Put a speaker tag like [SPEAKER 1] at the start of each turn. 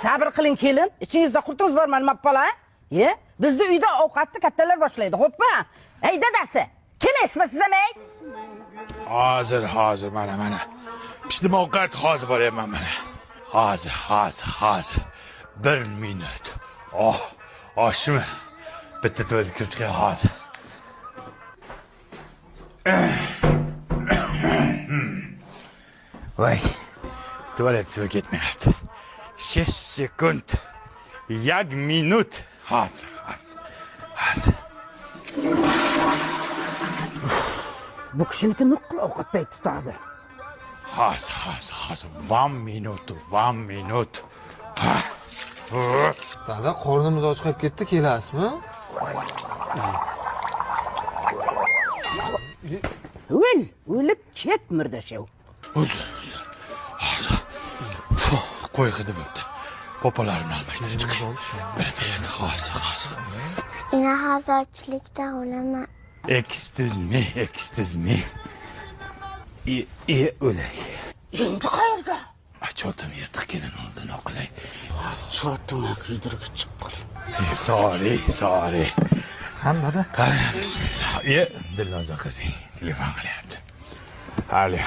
[SPEAKER 1] Sabr qiling kelin. Ichingizda qurtimiz bormi nima bola? Bizning uyda ovqatni kattalar boshlaydi, xo'pmi? Ey dadasi, kim esmisiz ham ey?
[SPEAKER 2] Hozir mana. Pishdim ovqat hozir boryapman mana. Hozir. 1 minut. Oshmi? Bitta to'yib kirib chiqay hozir. Voy. Tuvalet suvi ketmayapti. 6 sekund. 1 minut. Hozir.
[SPEAKER 1] Bu kishiniki nuqul ovqat payti tutadi.
[SPEAKER 2] Hozir. 1 minut.
[SPEAKER 3] Dada, qornimiz ochqab ketdi, kelasizmi?
[SPEAKER 1] O'lib ket murdashev.
[SPEAKER 2] Uzr. Hozir. Qo'y hidi bo'pti. Popolarimni olmaydi. Bilmaydi hozir.
[SPEAKER 4] Ina hozirchilikda o'laman.
[SPEAKER 2] Excuse me. O'lay.
[SPEAKER 1] Endi qayerga?
[SPEAKER 2] Cho'tim yirtiq kelin oldin o'qilay.
[SPEAKER 1] Cho'timni kiydirib chiqqan.
[SPEAKER 2] Sorry.
[SPEAKER 3] Hammada.
[SPEAKER 2] Qani, bismillah. Dilnoza qizing telefon qilyapti. Alyo.